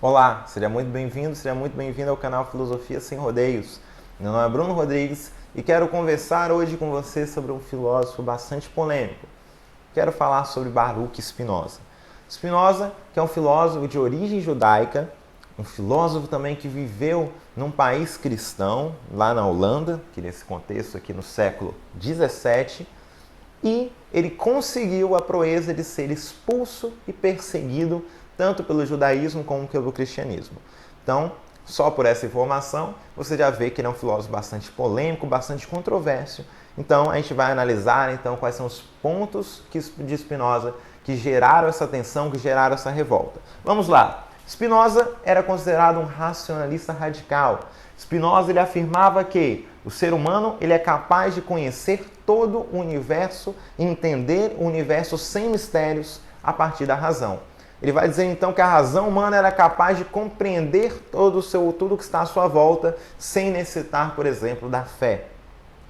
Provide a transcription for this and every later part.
Olá, seja muito bem-vindo ao canal Filosofia Sem Rodeios. Meu nome é Bruno Rodrigues e quero conversar hoje com você sobre um filósofo bastante polêmico. Quero falar sobre Baruch Spinoza. Spinoza, que é um filósofo de origem judaica, um filósofo também que viveu num país cristão, lá na Holanda, que nesse contexto aqui no século 17, e ele conseguiu a proeza de ser expulso e perseguido tanto pelo judaísmo como pelo cristianismo. Então, só por essa informação, você já vê que ele é um filósofo bastante polêmico, bastante controverso. Então, a gente vai analisar quais são os pontos de Spinoza que geraram essa tensão, que geraram essa revolta. Vamos lá. Spinoza era considerado um racionalista radical. Spinoza ele afirmava que o ser humano ele é capaz de conhecer todo o universo e entender o universo sem mistérios a partir da razão. Ele vai dizer então que a razão humana era capaz de compreender tudo que está à sua volta sem necessitar, por exemplo, da fé.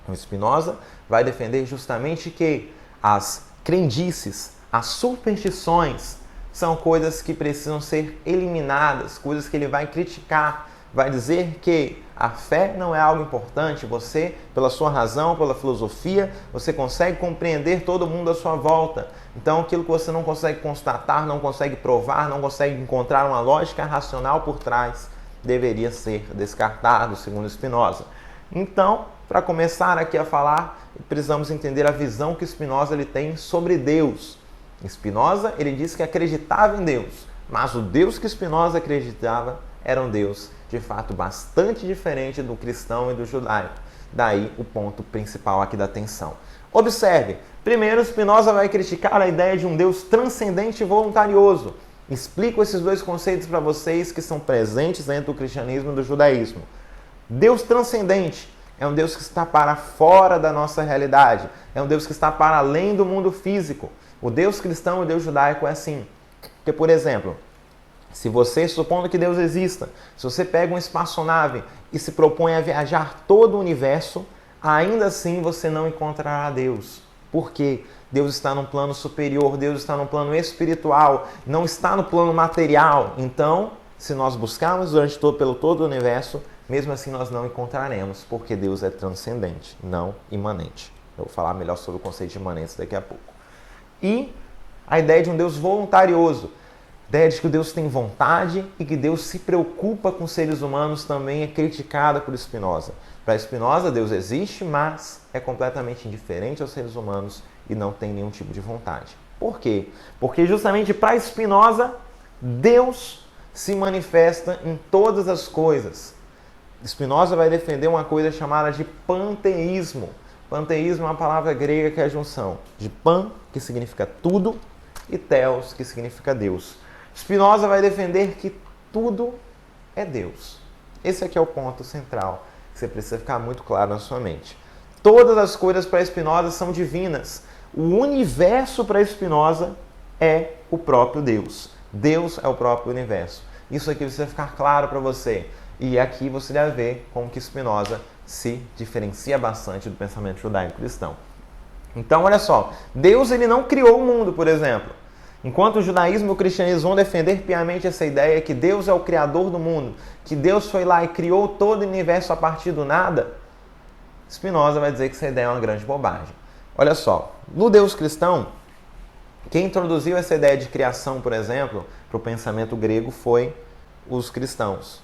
O Spinoza vai defender justamente que as crendices, as superstições são coisas que precisam ser eliminadas, coisas que ele vai criticar. Vai dizer que a fé não é algo importante. Você, pela sua razão, pela filosofia, você consegue compreender todo mundo à sua volta. Então, aquilo que você não consegue constatar, não consegue provar, não consegue encontrar uma lógica racional por trás, deveria ser descartado, segundo Spinoza. Então, para começar aqui a falar, precisamos entender a visão que Spinoza ele tem sobre Deus. Spinoza ele disse que acreditava em Deus, mas o Deus que Spinoza acreditava era um Deus de fato bastante diferente do cristão e do judaico. Daí o ponto principal aqui da tensão. Observe, primeiro Spinoza vai criticar a ideia de um Deus transcendente e voluntarioso. Explico esses dois conceitos para vocês que são presentes dentro do cristianismo e do judaísmo. Deus transcendente é um Deus que está para fora da nossa realidade. É um Deus que está para além do mundo físico. O Deus cristão e o Deus judaico é assim. Porque, por exemplo, se você, supondo que Deus exista, se você pega uma espaçonave e se propõe a viajar todo o universo, ainda assim você não encontrará Deus. Por quê? Deus está num plano superior, Deus está num plano espiritual, não está no plano material. Então, se nós buscarmos pelo todo o universo, mesmo assim nós não encontraremos, porque Deus é transcendente, não imanente. Eu vou falar melhor sobre o conceito de imanência daqui a pouco. E a ideia de um Deus voluntarioso. A ideia de que Deus tem vontade e que Deus se preocupa com seres humanos também é criticada por Spinoza. Para Spinoza, Deus existe, mas é completamente indiferente aos seres humanos e não tem nenhum tipo de vontade. Por quê? Porque justamente para Spinoza, Deus se manifesta em todas as coisas. Spinoza vai defender uma coisa chamada de panteísmo. Panteísmo é uma palavra grega que é a junção de pan, que significa tudo, e theos, que significa Deus. Spinoza vai defender que tudo é Deus. Esse aqui é o ponto central, que você precisa ficar muito claro na sua mente. Todas as coisas para Spinoza são divinas. O universo para Spinoza é o próprio Deus. Deus é o próprio universo. Isso aqui precisa ficar claro para você. E aqui você já vê como que Spinoza se diferencia bastante do pensamento judaico-cristão. Então, olha só, Deus ele não criou o mundo, por exemplo. Enquanto o judaísmo e o cristianismo vão defender piamente essa ideia que Deus é o criador do mundo, que Deus foi lá e criou todo o universo a partir do nada, Spinoza vai dizer que essa ideia é uma grande bobagem. Olha só, no Deus cristão, quem introduziu essa ideia de criação, por exemplo, para o pensamento grego foi os cristãos.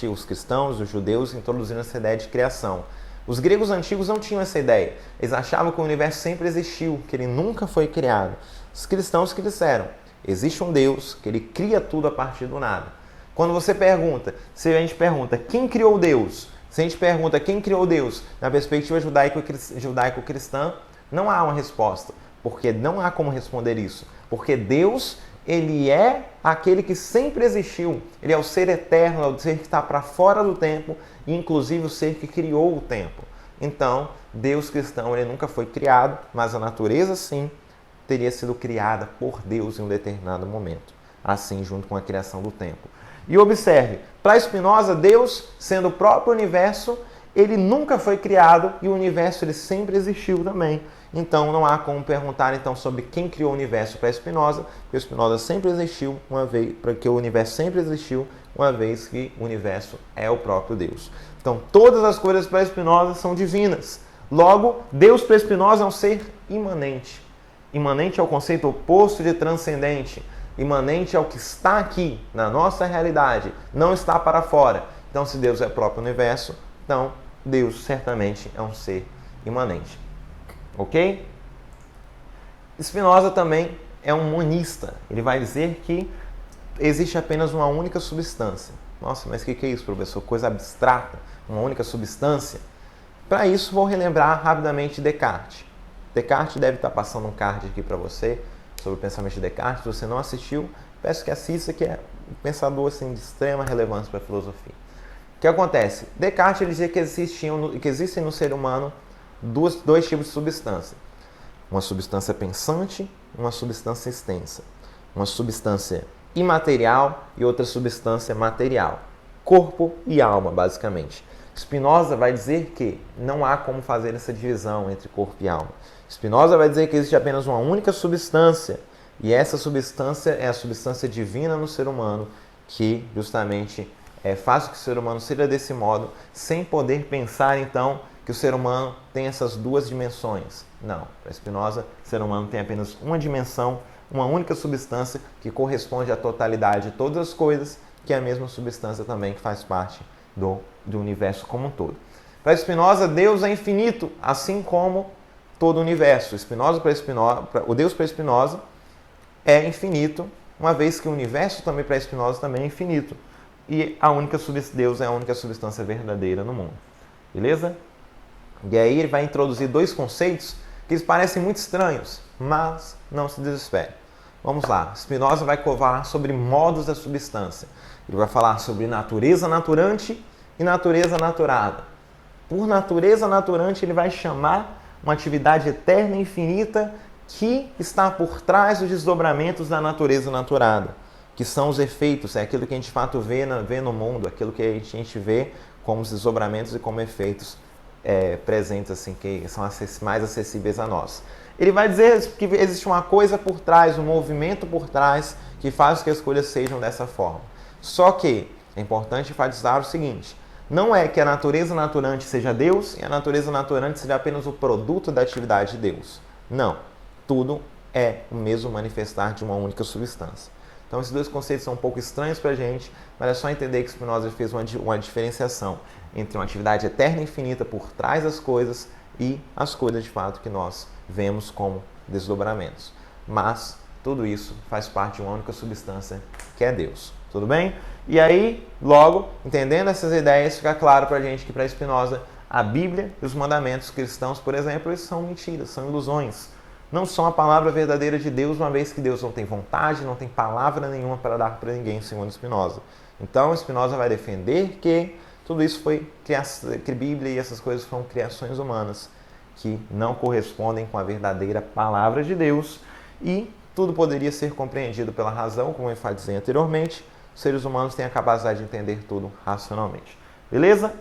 Os cristãos, os judeus introduziram essa ideia de criação. Os gregos antigos não tinham essa ideia. Eles achavam que o universo sempre existiu, que ele nunca foi criado. Os cristãos que disseram, existe um Deus, que ele cria tudo a partir do nada. Quando você pergunta, se a gente pergunta quem criou Deus, se a gente pergunta quem criou Deus na perspectiva judaico-cristã, não há uma resposta, porque não há como responder isso. Porque Deus, ele é aquele que sempre existiu. Ele é o ser eterno, é o ser que está para fora do tempo e inclusive o ser que criou o tempo. Então, Deus cristão ele nunca foi criado, mas a natureza sim teria sido criada por Deus em um determinado momento. Assim, junto com a criação do tempo. E observe, para Spinoza, Deus, sendo o próprio universo, ele nunca foi criado e o universo ele sempre existiu também. Então não há como perguntar então sobre quem criou o universo para Spinoza, porque Spinoza sempre existiu uma vez, porque o universo sempre existiu uma vez que o universo é o próprio Deus. Então, todas as coisas para Spinoza são divinas. Logo, Deus para Spinoza é um ser imanente. Imanente é o conceito oposto de transcendente. Imanente é o que está aqui, na nossa realidade, não está para fora. Então, se Deus é o próprio universo, então Deus certamente é um ser imanente. Ok? Spinoza também é um monista. Ele vai dizer que existe apenas uma única substância. Nossa, mas o que é isso, professor? Coisa abstrata, uma única substância? Para isso, vou relembrar rapidamente Descartes. Descartes deve estar passando um card aqui para você sobre o pensamento de Descartes. Se você não assistiu, peço que assista, que é um pensador assim, de extrema relevância para a filosofia. O que acontece? Descartes ele dizia que existem no ser humano dois tipos de substância. Uma substância pensante, uma substância extensa. Uma substância imaterial e outra substância material. Corpo e alma, basicamente. Spinoza vai dizer que não há como fazer essa divisão entre corpo e alma. Spinoza vai dizer que existe apenas uma única substância, e essa substância é a substância divina no ser humano, que justamente faz com que o ser humano seja desse modo, sem poder pensar então que o ser humano tem essas duas dimensões. Não, para Spinoza, o ser humano tem apenas uma dimensão, uma única substância que corresponde à totalidade de todas as coisas, que é a mesma substância também que faz parte do universo como um todo. Para Spinoza, Deus é infinito, assim como todo o universo. O Deus para Spinoza é infinito, uma vez que o universo também para Spinoza também é infinito. E Deus é a única substância verdadeira no mundo. Beleza? E aí ele vai introduzir dois conceitos que eles parecem muito estranhos, mas não se desespere. Vamos lá. Spinoza vai falar sobre modos da substância. Ele vai falar sobre natureza naturante e natureza naturada. Por natureza naturante, ele vai chamar uma atividade eterna e infinita que está por trás dos desdobramentos da natureza naturada, que são os efeitos, é aquilo que a gente de fato vê no mundo, aquilo que a gente vê como os desdobramentos e como efeitos presentes, assim, que são mais acessíveis a nós. Ele vai dizer que existe uma coisa por trás, um movimento por trás, que faz com que as coisas sejam dessa forma. Só que é importante enfatizar o seguinte: não é que a natureza naturante seja Deus e a natureza naturante seja apenas o produto da atividade de Deus. Não. Tudo é o mesmo manifestar de uma única substância. Então, esses dois conceitos são um pouco estranhos para a gente, mas é só entender que Spinoza fez uma diferenciação entre uma atividade eterna e infinita por trás das coisas e as coisas de fato que nós vemos como desdobramentos. Mas tudo isso faz parte de uma única substância, que é Deus. Tudo bem? E aí, logo, entendendo essas ideias, fica claro para a gente que para Spinoza a Bíblia e os mandamentos cristãos, por exemplo, eles são mentiras, são ilusões. Não são a palavra verdadeira de Deus, uma vez que Deus não tem vontade, não tem palavra nenhuma para dar para ninguém, segundo Spinoza. Então, Spinoza vai defender que tudo isso foi que a Bíblia e essas coisas foram criações humanas, que não correspondem com a verdadeira palavra de Deus, e tudo poderia ser compreendido pela razão, como eu enfatizei anteriormente. Os seres humanos têm a capacidade de entender tudo racionalmente. Beleza?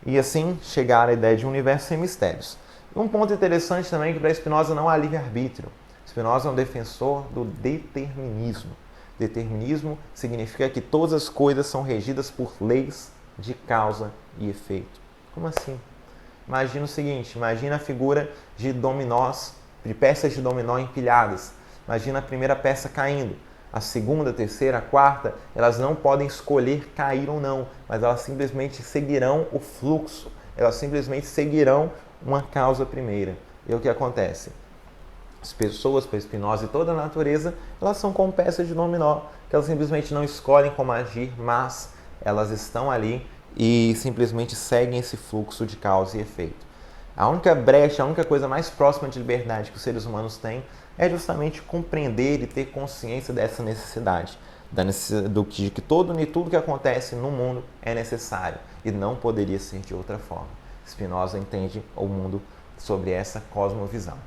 E assim chegar à ideia de um universo sem mistérios. Um ponto interessante também é que para Spinoza não há livre-arbítrio. Spinoza é um defensor do determinismo. Determinismo significa que todas as coisas são regidas por leis de causa e efeito. Como assim? Imagina o seguinte, imagina a figura de dominós, de peças de dominó empilhadas. Imagina a primeira peça caindo. A segunda, a terceira, a quarta, elas não podem escolher cair ou não, mas elas simplesmente seguirão o fluxo, elas simplesmente seguirão uma causa primeira. E o que acontece? As pessoas, para Spinoza e toda a natureza, elas são como peças de dominó, que elas simplesmente não escolhem como agir, mas elas estão ali e simplesmente seguem esse fluxo de causa e efeito. A única brecha, a única coisa mais próxima de liberdade que os seres humanos têm é justamente compreender e ter consciência dessa necessidade, de que tudo que acontece no mundo é necessário e não poderia ser de outra forma. Spinoza entende o mundo sobre essa cosmovisão.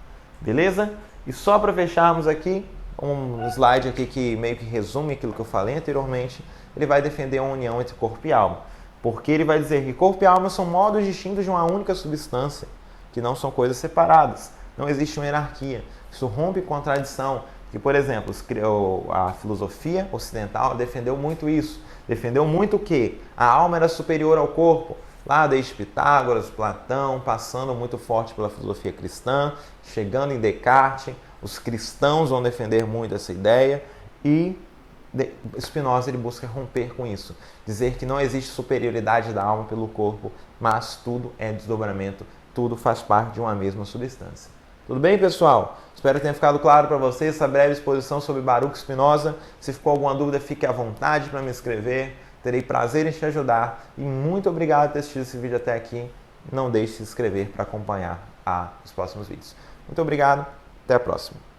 Beleza? E só para fecharmos aqui, um slide aqui que meio que resume aquilo que eu falei anteriormente, ele vai defender a união entre corpo e alma. Porque ele vai dizer que corpo e alma são modos distintos de uma única substância, que não são coisas separadas. Não existe uma hierarquia. Isso rompe com a tradição Que, por exemplo, a filosofia ocidental defendeu muito isso. Defendeu muito que a alma era superior ao corpo. Lá desde Pitágoras, Platão, passando muito forte pela filosofia cristã, chegando em Descartes, os cristãos vão defender muito essa ideia e Spinoza ele busca romper com isso, dizer que não existe superioridade da alma pelo corpo, mas tudo é desdobramento, tudo faz parte de uma mesma substância. Tudo bem, pessoal? Espero que tenha ficado claro para vocês essa breve exposição sobre Baruch Spinoza. Se ficou alguma dúvida, fique à vontade para me escrever. Terei prazer em te ajudar e muito obrigado por ter assistido esse vídeo até aqui. Não deixe de se inscrever para acompanhar os próximos vídeos. Muito obrigado, até a próxima.